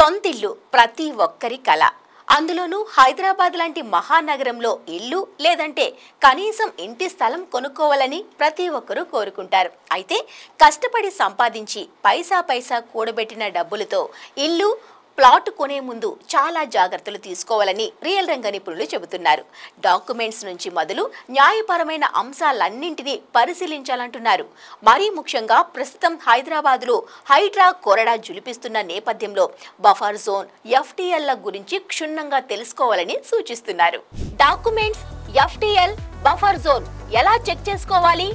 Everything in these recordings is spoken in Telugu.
సొంతిల్లు ప్రతి ఒక్కరి కల. అందులోనూ హైదరాబాద్ లాంటి మహానగరంలో ఇల్లు లేదంటే కనీసం ఇంటి స్థలం కొనుక్కోవాలని ప్రతి ఒక్కరూ కోరుకుంటారు. అయితే కష్టపడి సంపాదించి పైసా కూడబెట్టిన డబ్బులతో ఇల్లు ప్లాట్ కొనే ముందు చాలా జాగ్రత్తలు తీసుకోవాలని రియల్ రంగ నిపుణులు చెబుతున్నారు. డాక్యుమెంట్స్ నుంచి మొదలు న్యాయపరమైన అంశాలన్నింటినీ పరిశీలించాలంటున్నారు. మరీ ముఖ్యంగా ప్రస్తుతం హైదరాబాద్లో హైడ్రా కొరడా జులిపిస్తున్న నేపథ్యంలో బఫర్ జోన్, ఎఫ్టీఎల్ గురించి క్షుణ్ణంగా తెలుసుకోవాలని సూచిస్తున్నారు. డాక్యుమెంట్స్, ఎఫ్టీఎల్, బఫర్ జోన్ ఎలా చెక్ చేసుకోవాలి?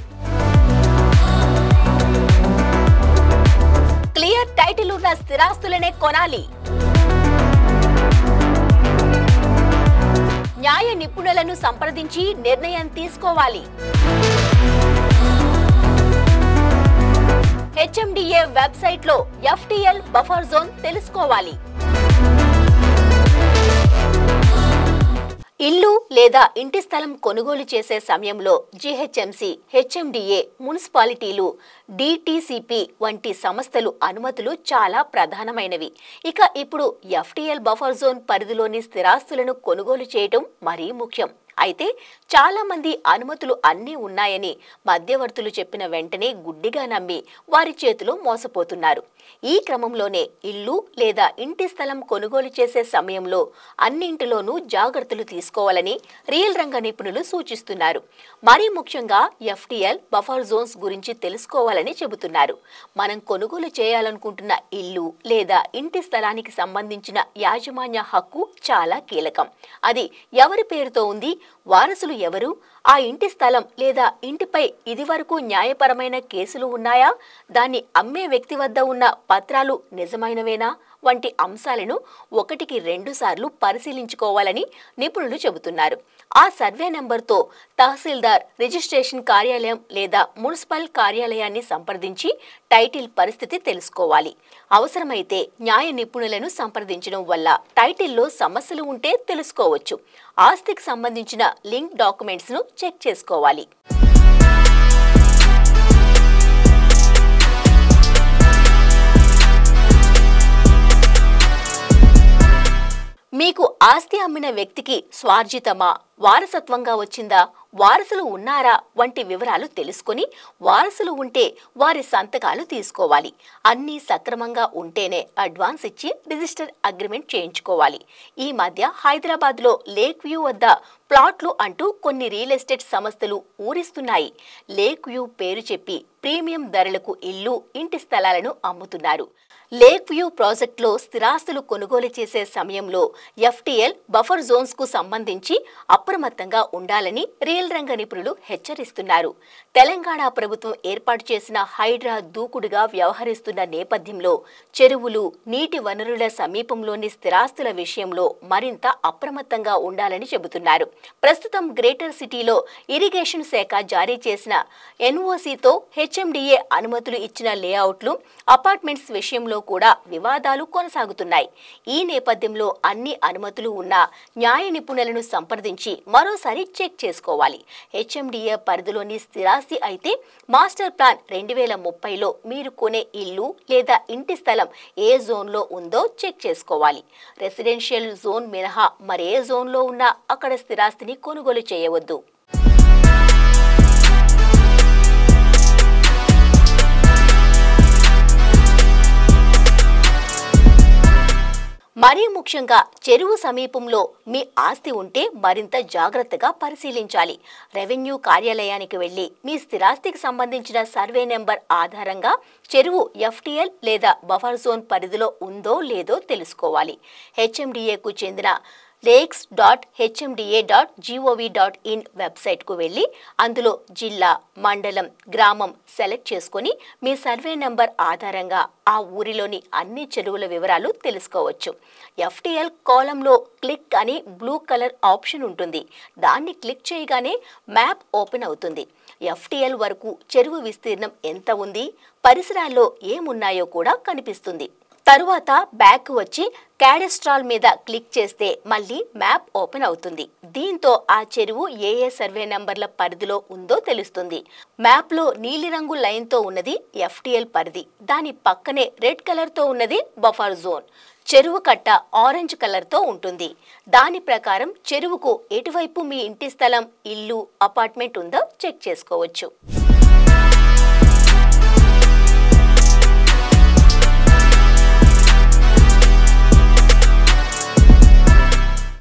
క్లియర్ టైటిల్ ఉన్న స్థిరాస్తులనే కొనాలి. న్యాయ నిపుణులను సంప్రదించి నిర్ణయం తీసుకోవాలి. హెచ్ఎండిఏ వెబ్సైట్లో ఎఫ్టీఎల్, బఫర్ జోన్ తెలుసుకోవాలి. ఇల్లు లేదా ఇంటి స్థలం కొనుగోలు చేసే సమయంలో జీహెచ్ఎంసీ, హెచ్ఎండిఏ, మున్సిపాలిటీలు, డిటిసిపి వంటి సంస్థలు అనుమతులు చాలా ప్రధానమైనవి. ఇక ఇప్పుడు ఎఫ్టీఎల్, బఫర్ జోన్ పరిధిలోని స్థిరాస్తులను కొనుగోలు చేయడం మరీ ముఖ్యం. అయితే చాలా మంది అనుమతులు అన్నీ ఉన్నాయని మధ్యవర్తులు చెప్పిన వెంటనే గుడ్డిగా నమ్మి వారి చేతిలో మోసపోతున్నారు. ఈ క్రమంలోనే ఇల్లు లేదా ఇంటి స్థలం కొనుగోలు చేసే సమయంలో అన్నింటిలోనూ జాగ్రత్తలు తీసుకోవాలని రియల్ రంగ నిపుణులు సూచిస్తున్నారు. మరీ ముఖ్యంగా ఎఫ్టీఎల్, బఫర్ జోన్స్ గురించి తెలుసుకోవాలని చెబుతున్నారు. మనం కొనుగోలు చేయాలనుకుంటున్న ఇల్లు లేదా ఇంటి స్థలానికి సంబంధించిన యాజమాన్య హక్కు చాలా కీలకం. అది ఎవరి పేరుతో ఉంది, వారసులు ఎవరు, ఆ ఇంటి స్థలం లేదా ఇంటిపై ఇదివరకు న్యాయపరమైన కేసులు ఉన్నాయా, దాన్ని అమ్మే వ్యక్తి వద్ద ఉన్న పత్రాలు నిజమైనవేనా వంటి అంశాలను 1-2 సార్లు పరిశీలించుకోవాలని నిపుణులు చెబుతున్నారు. ఆ సర్వే నెంబర్తో తహసీల్దార్, రిజిస్ట్రేషన్ కార్యాలయం లేదా మున్సిపల్ కార్యాలయాన్ని సంప్రదించి టైటిల్ పరిస్థితి తెలుసుకోవాలి. అవసరమైతే న్యాయ నిపుణులను సంప్రదించడం వల్ల టైటిల్లో సమస్యలు ఉంటే తెలుసుకోవచ్చు. ఆస్తికి సంబంధించిన లింక్ డాక్యుమెంట్స్ను చెక్ చేసుకోవాలి. మీకు ఆస్తి అమ్మిన వ్యక్తికి స్వార్జితమా, వారసత్వంగా వచ్చిందా, వారసులు ఉన్నారా వంటి వివరాలు తెలుసుకుని వారసులు ఉంటే వారి సంతకాలు తీసుకోవాలి. అన్నీ సక్రమంగా ఉంటేనే అడ్వాన్స్ ఇచ్చి రిజిస్టర్ అగ్రిమెంట్ చేయించుకోవాలి. ఈ మధ్య హైదరాబాద్లో లేక్ వ్యూ వద్ద ప్లాట్లు అంటూ కొన్ని రియల్ ఎస్టేట్ సంస్థలు ఊరిస్తున్నాయి. లేక్ వ్యూ పేరు చెప్పి ప్రీమియం ధరలకు ఇల్లు, ఇంటి స్థలాలను అమ్ముతున్నారు. లేక్ వ్యూ ప్రాజెక్టులో స్థిరాస్తులు కొనుగోలు చేసే సమయంలో ఎఫ్టీఎల్, బఫర్ జోన్స్ కు సంబంధించి అప్రమత్తంగా ఉండాలని రియల్ రంగ నిపుణులు హెచ్చరిస్తున్నారు. తెలంగాణ ప్రభుత్వం ఏర్పాటు చేసిన హైడ్రా దూకుడుగా వ్యవహరిస్తున్న నేపథ్యంలో చెరువులు, నీటి వనరుల సమీపంలోని స్థిరాస్తుల విషయంలో మరింత అప్రమత్తంగా ఉండాలని చెబుతున్నారు. ప్రస్తుతం గ్రేటర్ సిటీలో ఇరిగేషన్ శాఖ జారీ చేసిన ఎన్ఓసితో హెచ్ఎండిఏ అనుమతులు ఇచ్చిన లేఅవుట్లు, అపార్ట్మెంట్స్ విషయంలో కూడా వివాదాలు కొనసాగుతున్నాయి. ఈ నేపథ్యంలో అన్ని అనుమతులు ఉన్న న్యాయ నిపుణులను సంప్రదించి మరోసారి చెక్ చేసుకోవాలి. హెచ్ఎండిఏ పరిధిలోని స్థిరాస్తి అయితే మాస్టర్ ప్లాన్ 2030లో మీరు కొనే ఇల్లు లేదా ఇంటి స్థలం ఏ జోన్లో ఉందో చెక్ చేసుకోవాలి. రెసిడెన్షియల్ జోన్ మినహా మరే జోన్లో ఉన్నా అక్కడ స్థిరాస్తిని కొనుగోలు చేయవద్దు. మరీ ముఖ్యంగా చెరువు సమీపంలో మీ ఆస్తి ఉంటే మరింత జాగ్రత్తగా పరిశీలించాలి. రెవెన్యూ కార్యాలయానికి వెళ్లి మీ స్థిరాస్తికి సంబంధించిన సర్వే నెంబర్ ఆధారంగా చెరువు ఎఫ్టీఎల్ లేదా బఫర్ జోన్ పరిధిలో ఉందో లేదో తెలుసుకోవాలి. హెచ్ఎండిఏకు చెందిన lakes.hmda.gov.in వెబ్సైట్కు వెళ్ళి అందులో జిల్లా, మండలం, గ్రామం సెలెక్ట్ చేసుకుని మీ సర్వే నెంబర్ ఆధారంగా ఆ ఊరిలోని అన్ని చెరువుల వివరాలు తెలుసుకోవచ్చు. ఎఫ్టీఎల్ కాలంలో క్లిక్ అని బ్లూ కలర్ ఆప్షన్ ఉంటుంది. దాన్ని క్లిక్ చేయగానే మ్యాప్ ఓపెన్ అవుతుంది. ఎఫ్టీఎల్ వరకు చెరువు విస్తీర్ణం ఎంత ఉంది, పరిసరాల్లో ఏమున్నాయో కూడా కనిపిస్తుంది. తరువాత బ్యాక్ వచ్చి క్యాడస్ట్రాల్ మీద క్లిక్ చేస్తే మళ్ళీ మ్యాప్ ఓపెన్ అవుతుంది. దీంతో ఆ చెరువు ఏ సర్వే నంబర్ల పరిధిలో ఉందో తెలుస్తుంది. మ్యాప్లో నీలిరంగు లైన్తో ఉన్నది FTL పరిధి, దాని పక్కనే రెడ్ కలర్తో ఉన్నది బఫర్ జోన్. చెరువు కట్ట ఆరెంజ్ కలర్తో ఉంటుంది. దాని ప్రకారం చెరువుకు ఎటువైపు మీ ఇంటి స్థలం, ఇల్లు, అపార్ట్మెంట్ ఉందో చెక్ చేసుకోవచ్చు.